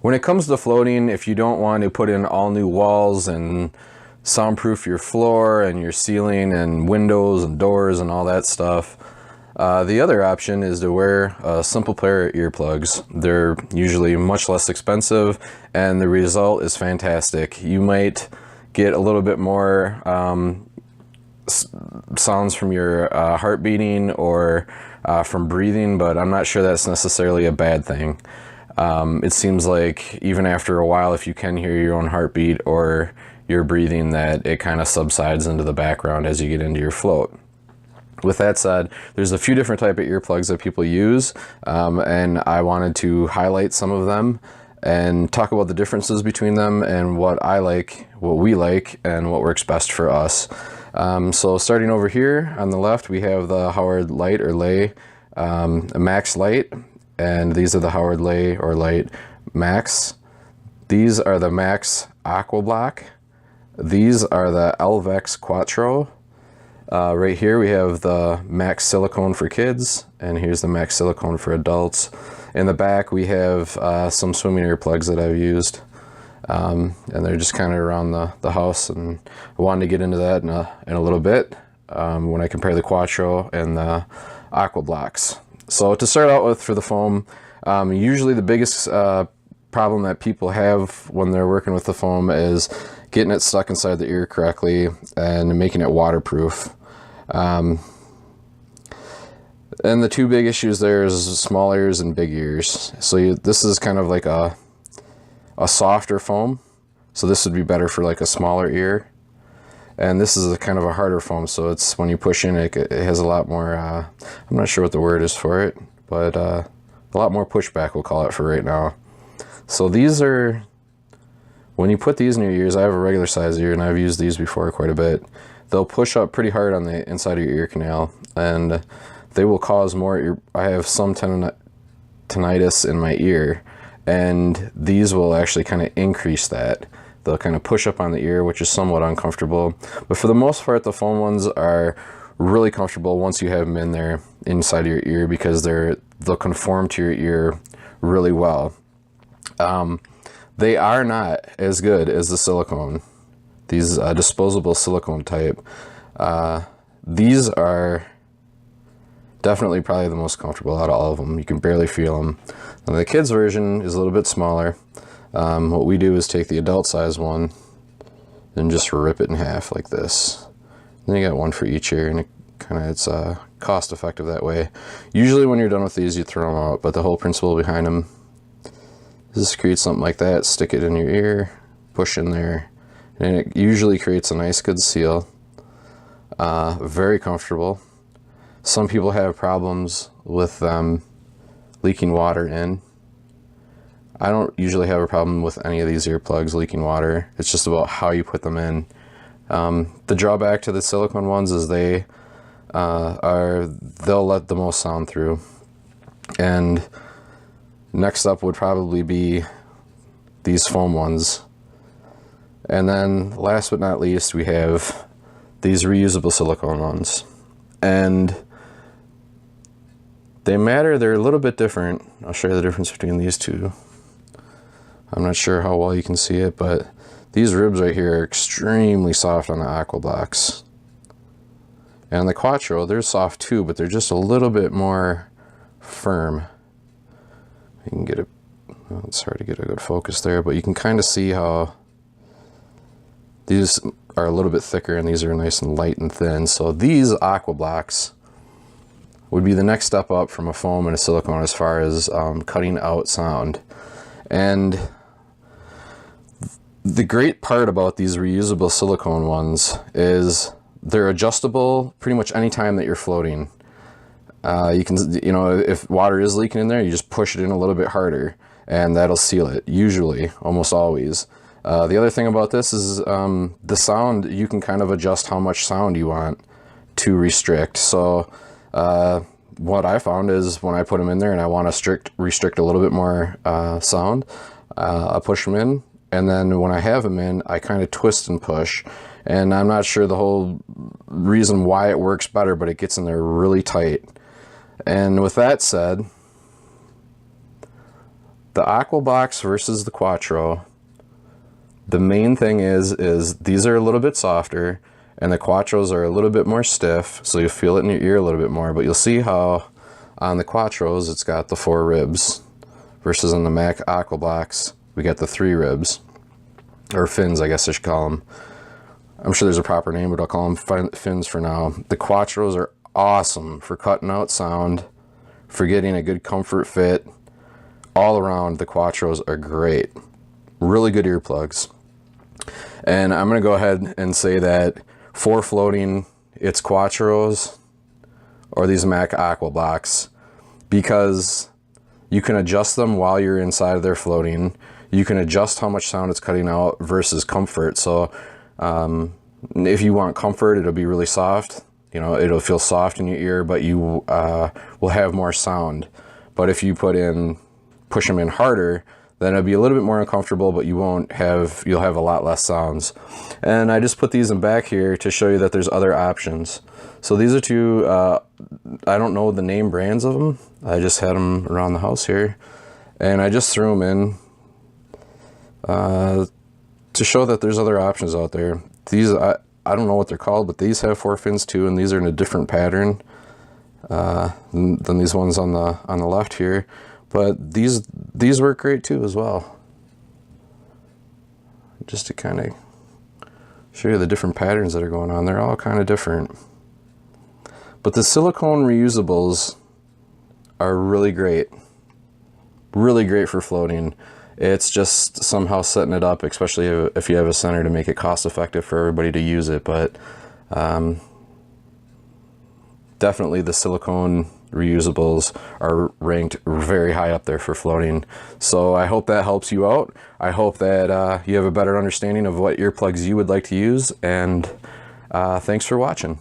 When it comes to floating, if you don't want to put in all new walls and soundproof your floor and your ceiling and windows and doors and all that stuff, the other option is to wear a simple pair of earplugs. They're usually much less expensive and the result is fantastic. You might get a little bit more sounds from your heart beating or from breathing, but I'm not sure that's necessarily a bad thing. It seems like even after a while, if you can hear your own heartbeat or your breathing, that it kind of subsides into the background as you get into your float. With that said, there's a few different type of earplugs that people use, and I wanted to highlight some of them and talk about the differences between them and what I like, what we like, and what works best for us. So starting over here on the left, we have the Howard Light or Lay Max Light, and these are the Howard Lay or Light Max. These are the Max Aqua Block. These are the Elvex Quattro. Right here we have the Max Silicone for kids, and here's the Max Silicone for adults. In the back we have some swimming earplugs that I've used, and they're just kind of around the house, and I wanted to get into that in a little bit when I compare the Quattro and the Aqua Blocks. So to start out with, for the foam, usually the biggest problem that people have when they're working with the foam is getting it stuck inside the ear correctly and making it waterproof. And the two big issues there is small ears and big ears. So this is kind of like a softer foam, so this would be better for like a smaller ear. And this is a kind of a harder foam, so it's when you push in it has a lot more, I'm not sure what the word is for it, but a lot more pushback, we'll call it for right now. So these are, when you put these in your ears, I have a regular size ear and I've used these before quite a bit. They'll push up pretty hard on the inside of your ear canal, and they will cause more I have some tinnitus in my ear, and these will actually kind of increase that. They'll kind of push up on the ear, which is somewhat uncomfortable. But for the most part, the foam ones are really comfortable once you have them in there inside of your ear, because they'll conform to your ear really well. They are not as good as the silicone, these disposable silicone type. These are definitely probably the most comfortable out of all of them. You can barely feel them. Now, the kids version is a little bit smaller. What we do is take the adult size one and just rip it in half like this. Then you got one for each ear, and it's cost effective that way. Usually when you're done with these, you throw them out, but the whole principle behind them is just create something like that, stick it in your ear, push in there, and it usually creates a nice good seal. Very comfortable. Some people have problems with them leaking water in. I don't usually have a problem with any of these earplugs leaking water. It's just about how you put them in. The drawback to the silicone ones is they'll let the most sound through. And next up would probably be these foam ones. And then last but not least, we have these reusable silicone ones. And they matter, they're a little bit different. I'll show you the difference between these two. I'm not sure how well you can see it, but these ribs right here are extremely soft on the Aqua Blocks. And the Quattro, they're soft too, but they're just a little bit more firm. You can get it, well, it's hard to get a good focus there, but you can kind of see how these are a little bit thicker and these are nice and light and thin. So these Aqua Blocks would be the next step up from a foam and a silicone as far as cutting out sound. And the great part about these reusable silicone ones is they're adjustable pretty much any time that you're floating. You can, if water is leaking in there, you just push it in a little bit harder and that'll seal it, usually, almost always. The other thing about this is the sound, you can kind of adjust how much sound you want to restrict. So what I found is when I put them in there and I want to restrict a little bit more sound, I push them in, and then when I have them in, I kind of twist and push. And I'm not sure the whole reason why it works better, but it gets in there really tight. And with that said, the Aqua Box versus the Quattro, the main thing is these are a little bit softer and the Quattros are a little bit more stiff, so you'll feel it in your ear a little bit more, but you'll see how on the Quattros it's got the 4 ribs versus on the Mac Aqua Box we got the 3 ribs, or fins I guess I should call them. I'm sure there's a proper name, but I'll call them fins for now. The Quattros are awesome for cutting out sound, for getting a good comfort fit. All around, the Quattros are great. Really good earplugs. And I'm going to go ahead and say that for floating, it's Quattros or these Mac Aqua Box, because you can adjust them while you're inside of their floating. You can adjust how much sound it's cutting out versus comfort. So if you want comfort, it'll be really soft. You know, it'll feel soft in your ear, but you will have more sound. But if you push them in harder, then it'll be a little bit more uncomfortable, but you'll have a lot less sounds. And I just put these in back here to show you that there's other options. So these are 2, I don't know the name brands of them. I just had them around the house here. And I just threw them in to show that there's other options out there. These, I don't know what they're called, but these have 4 fins too, and these are in a different pattern than these ones on the left here. But these work great too as well. Just to kind of show you the different patterns that are going on. They're all kind of different. But the silicone reusables are really great. Really great for floating. It's just somehow setting it up, especially if you have a center, to make it cost effective for everybody to use it. But definitely the silicone reusables are ranked very high up there for floating. So I hope that helps you out. I hope that you have a better understanding of what earplugs you would like to use, and thanks for watching.